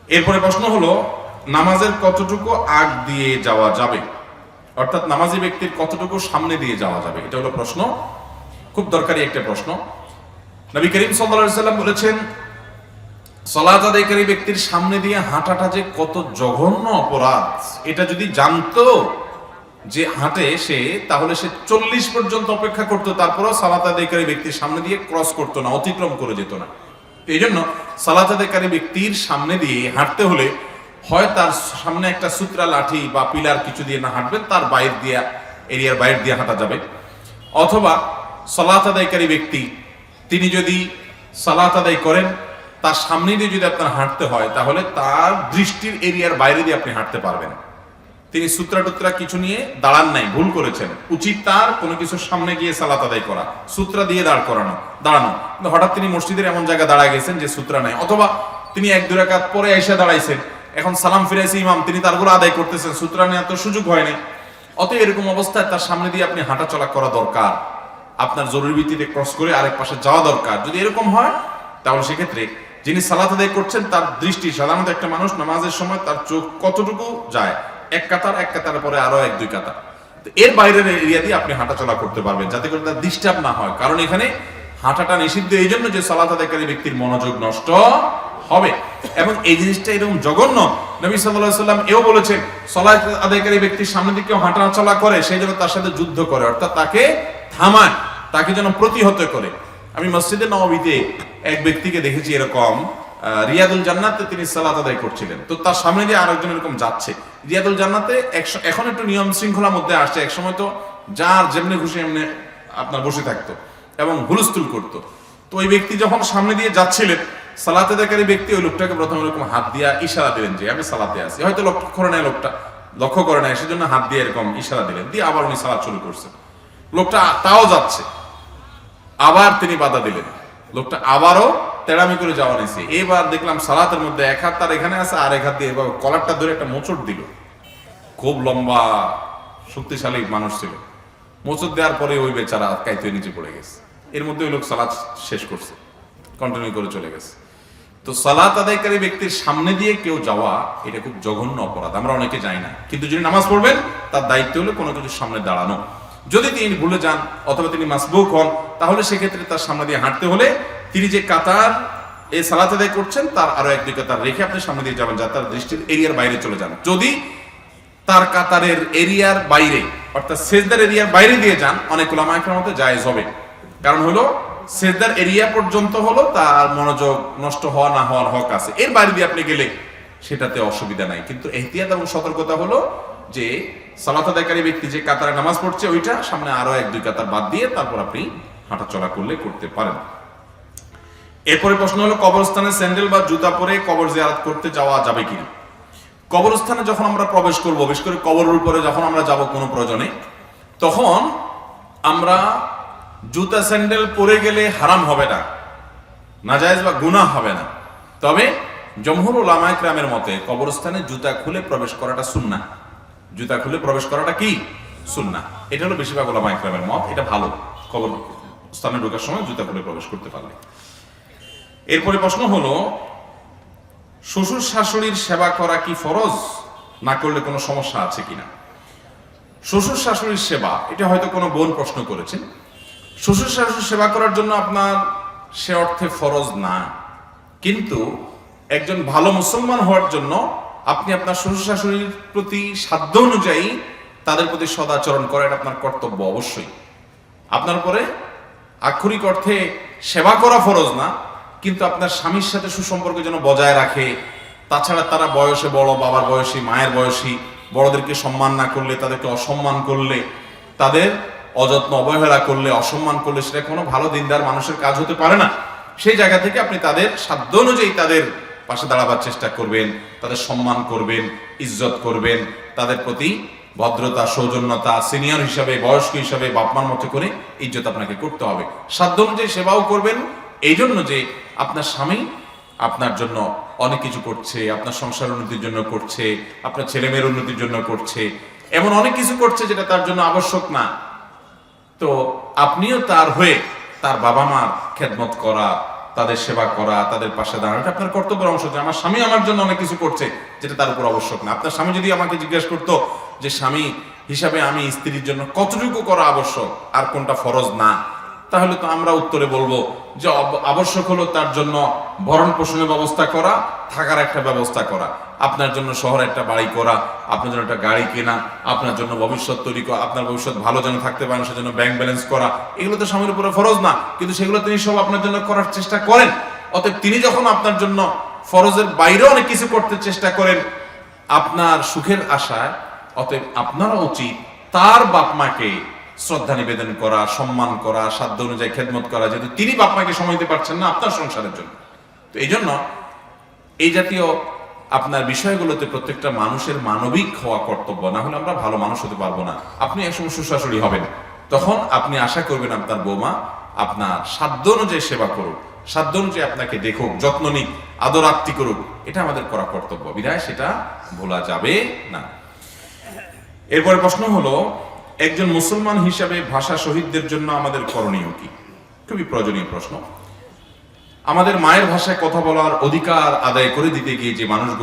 এরপরে প্রশ্ন হলো, নামাজের কতটুকু আগ দিয়ে যাওয়া যাবে, অর্থাৎ নামাজি ব্যক্তির কতটুকু সামনে দিয়ে যাওয়া যাবে, এটা হলো প্রশ্ন। খুব দরকারি একটা প্রশ্ন। নবী করিম সাল্লাল্লাহু আলাইহি সাল্লাম বলেছেন, সালাত আদায়কারী ব্যক্তির সামনে দিয়ে হাঁটাটা যে কত জঘন্য অপরাধ, এটা যদি জানতো যে হাঁটে সে, তাহলে সে 40 পর্যন্ত অপেক্ষা করতো, তারপরেও সালাত আদায়কারী ব্যক্তির সামনে দিয়ে ক্রস করতো না, অতিক্রম করে যেত না। এই জন্য সালাত আদায়কারী ব্যক্তির সামনে দিয়ে হাঁটতে হলে হয় তার সামনে একটা সূত্রা লাঠি বা পিলার কিছু দিয়ে না হাঁটবেন, তার বাইরে দিয়ে, এরিয়ার বাইরে দিয়ে হাঁটা যাবে। অথবা সালাত আদায়কারী ব্যক্তি তিনি যদি সালাত আদায় করেন, তার সামনে দিয়ে যদি আপনার হাঁটতে হয়, তাহলে তার দৃষ্টির এরিয়ার বাইরে দিয়ে আপনি হাঁটতে পারবেন। তিনি সূত্রা টুত্রা কিছু নিয়ে দাঁড়ান নাই, ভুল করেছেন। উচিত তার কোনো কিছুর সামনে গিয়ে সালাত আদায় করা, সূত্রা দিয়ে দাঁড়ানো। কিন্তু হঠাৎ তিনি মসজিদের এমন জায়গায় দাঁড়ায় গেছেন যে সূত্রা নাই, অথবা তিনি 1-2 রাকাত পরে এসে দাঁড়াইছেন, এখন সালাম ফিরাইছে ইমাম, তিনি তারগুলো আদায় করতেছেন, সূত্রা নেওয়ার তো সুযোগ হয় নাই। অতএব এরকম অবস্থায় তার সামনে দিয়ে আপনি হাঁটা চলা করা দরকার, আপনার জরুরি ভিত্তিতে ক্রস করে আরেক পাশে যাওয়া দরকার। যদি এরকম হয়, তাহলে সেক্ষেত্রে যিনি সালাত আদায় করছেন তার দৃষ্টি, সাধারণত একটা মানুষ নামাজের সময় তার চোখ কতটুকু যায়, এক কাতার পরে আরো 1-2 কাতার, এর বাইরের এরিয়া দিয়ে আপনি হাঁটা চলা করতে পারবেন, যাতে করে তার ডিস্টার্ব না হয়। কারণ এখানে হাঁটাটা নিষিদ্ধ এই জন্য যে সালাত আদায়কারী ব্যক্তির মনোযোগ নষ্ট হবে। এবং এই জিনিসটা এরকম জঘন্য, নবী সাল্লাল্লাহু আলাইহি সাল্লাম এও বলেছেন, সালাত আদায়কারী ব্যক্তির সামনে দিকে কেউ হাঁটা চলা করে, সেই জন্য তার সাথে যুদ্ধ করে, অর্থাৎ তাকে থামায়, তাকে যেন প্রতিহত করে। আমি মসজিদে নববীতে এক ব্যক্তিকে দেখেছি এরকম, রিয়াদুল জান্নাতে তিনি সালাত আদায় করছিলেন, তো তার সামনে দিয়ে আরেকজন এরকম যাচ্ছে। রিয়াদুল জান্নাতে এখন একটু নিয়ম শৃঙ্খলার মধ্যে আসছে, একসময় তো যার যেমনি খুশি এমনি আপনার বসে থাকতো এবং হুলস্থুল করতো। তো ওই ব্যক্তি যখন সামনে দিয়ে যাচ্ছিলেন, সালাত আদায়কারী ব্যক্তি ওই লোকটাকে প্রথমে এরকম হাত দিয়ে ইশারা দিলেন যে আমি সালাতে আছি, হয়তো লক্ষ্য করে নেয় সেজন্য হাত দিয়ে এরকম ইশারা দিলেন, দিয়ে আবার উনি সালাত শুরু করছেন। লোকটা তাও যাচ্ছে, আবার তিনি বাধা দিলেন, লোকটা আবারও তেড়ামি করে যাওয়া নিয়েছে। এবার দেখলাম সালাতের মধ্যে এক হাত তার এখানে আছে, আর এক হাত দিয়ে এবার কলারটা ধরে একটা মোচড় দিল। খুব লম্বা শক্তিশালী মানুষ ছিল, মোচড় দেওয়ার পরে ওই বেচারা কাইতে নিচে পড়ে গেছে। এর মধ্যে ওই লোক সালাত শেষ করছে, কন্টিনিউ করে চলে গেছে। তো সালাত আদায়কারী ব্যক্তির সামনে দিয়ে কেউ যাওয়া, এটা খুব জঘন্য অপরাধ, আমরা অনেকে যাই না। কিন্তু যিনি নামাজ পড়বেন তার দায়িত্ব হলো কোনো কিছুর সামনে দাঁড়ানো। যদি তিনি ভুলে যান অথবা তিনি মাসবুক হন, তাহলে সেক্ষেত্রে তার সামনে দিয়ে হাঁটতে হলে তিনি যে কাতার এই সালাত আদায় করছেন তার আরো 1-2 কাতার রেখে আপনি সামনে দিয়ে যাবেন, যাতে তার দৃষ্টির এরিয়ার বাইরে চলে যান। যদি তার কাতারের এরিয়ার বাইরে, অর্থাৎ সেজদার এরিয়ার বাইরে দিয়ে যান, অনেক উলামায়ে কেরামের মতে জায়েজ হবে। কারণ হলো সেজদার এরিয়া পর্যন্ত হলো তার মনোযোগ নষ্ট হওয়া না হওয়ার হক আছে, এর বাইরে দিয়ে আপনি গেলে সেটাতে অসুবিধা নাই। কিন্তু এহতিয়াত এবং সতর্কতা হলো যে সালাত আদায়কারী ব্যক্তি যে কাতারে নামাজ পড়ছে ওইটা সামনে আরো 1-2 কাতার বাদ দিয়ে তারপর আপনি হাঁটা চলা করলে করতে পারেন। এরপরে প্রশ্ন হলো, কবরস্থানে স্যান্ডেল বা জুতা পরে কবর জিয়ারত করতে যাওয়া যাবে কিনা। কবরস্থানে যখন আমরা প্রবেশ করব, বিশেষ করে কবরের উপরে যখন আমরা যাব কোনো প্রয়োজনে, তখন আমরা জুতা স্যান্ডেল পরে গেলে হারাম হবে না, নাজায়েজ বা গুনাহ হবে না। তবে জমহুর উলামায়ে কেরামের মতে কবরস্থানে জুতা খুলে প্রবেশ করাটা সুন্নাহ। জুতা খুলে প্রবেশ করাটা কি সুন্নাহ, এটা হলো বেশিরভাগ উলামায়ে কেরামের মত, এটা ভালো, কবরস্থানে ঢোকার সময় জুতা খুলে প্রবেশ করতে পারলে। এরপরে প্রশ্ন হলো, শ্বশুর শাশুড়ির সেবা করা কি ফরজ, না করলে কোনো সমস্যা আছে কিনা। শ্বশুর শাশুড়ির সেবা, এটা হয়তো কোনো বোন প্রশ্ন করেছেন। শ্বশুর শাশুড়ির সেবা করার জন্য আপনার সে অর্থে ফরজ না, কিন্তু একজন ভালো মুসলমান হওয়ার জন্য আপনি আপনার শ্বশুর শাশুড়ির প্রতি সাধ্য অনুযায়ী তাদের প্রতি সদাচরণ করা, এটা আপনার কর্তব্য অবশ্যই। আপনার উপরে আক্ষরিক অর্থে সেবা করা ফরজ না, কিন্তু আপনার স্বামীর সাথে সুসম্পর্ক যেন বজায় রাখে। তাছাড়া তারা বয়সে বড়, বাবার বয়সী, মায়ের বয়সী, বড়দেরকে সম্মান না করলে, তাদেরকে অসম্মান করলে, তাদের অযত্ন অবহেলা করলে, অসম্মান করলে, সেটা কোনো ভালো দিনদার মানুষের কাজ হতে পারে না। সেই জায়গা থেকে আপনি তাদের সাধ্য অনুযায়ী তাদের পাশে দাঁড়াবার চেষ্টা করবেন, তাদের সম্মান করবেন, ইজ্জত করবেন, তাদের প্রতি ভদ্রতা, সৌজন্যতা, সিনিয়র হিসাবে, বয়স্ক হিসাবে বাপমার মতো করে ইজ্জত আপনাকে করতে হবে। সাধ্য অনুযায়ী সেবাও করবেন, এই জন্য যে আপনার স্বামী আপনার জন্য অনেক কিছু করছে, আপনার সংসার উন্নতির জন্য করছে, আপনার ছেলে মেয়ের উন্নতির জন্য করছে, এমন অনেক কিছু করছে যেটা তার জন্য আবশ্যক না। তো আপনিও তার হয়ে তার বাবা মার খেদমত করা, তাদের সেবা করা, তাদের পাশে দাঁড়ানো, এটা আপনার কর্তব্যের অংশ। যে আমার স্বামী আমার জন্য অনেক কিছু করছে, যেটা তার উপর আবশ্যক না। আপনার স্বামী যদি আমাকে জিজ্ঞেস করতো যে স্বামী হিসাবে আমি স্ত্রীর জন্য কতটুকু করা আবশ্যক আর কোনটা ফরজ না, তাহলে তো আমরা উত্তরে বলবো যে আবশ্যক হলো তার জন্য ভরণ পোষণের ব্যবস্থা করা, থাকার একটা ব্যবস্থা করা, আপনার জন্য শহরে একটা বাড়ি করা, আপনার জন্য একটা গাড়ি কেনা, আপনার জন্য ভবিষ্যৎ তৈরি করা, আপনার ভবিষ্যৎ ভালো যেন থাকতে পারেন সেজন্য ব্যাংক ব্যালেন্স করা। এগুলো তো স্বামীর উপরে ফরজ না, কিন্তু সেগুলো তিনি সব আপনার জন্য করার চেষ্টা করেন। অতএব তিনি যখন আপনার জন্য ফরজের বাইরে অনেক কিছু করতে চেষ্টা করেন আপনার সুখের আশায়, অতএব আপনারও উচিত তার বাপ মাকে শ্রদ্ধা নিবেদন করা, সম্মান করা, সাধ্য অনুযায়ী খেদমত করা, যেহেতু তিনি বাপ মাকে সময় দিতে পারছেন না আপনার সংসারের জন্য। তো এই জন্য এই জাতীয় আপনার বিষয়গুলোতে প্রত্যেকটা মানুষের মানবিক হওয়া কর্তব্য, না হলে আমরা ভালো মানুষ হতে পারবো না। আপনি একসময় সুশাশুড়ি হবেন, তখন আপনি আশা করবেন আপনার বৌমা আপনার সাধ্য অনুযায়ী সেবা করুক, সাধ্য অনুযায়ী আপনাকে দেখুক, যত্ন নিক, আদর আত্তি করুক। এটা আমাদের করা কর্তব্য, বিধায় সেটা ভোলা যাবে না। এরপরে প্রশ্ন হলো, একজন মুসলমান হিসাবে ভাষা শহীদদের জন্য আমাদের করণীয় কি? খুবই প্রয়োজনীয় প্রশ্ন। আমাদের মায়ের ভাষায় কথা বলার অধিকার আদায় করে দিতে গিয়ে যে মানুষগুলো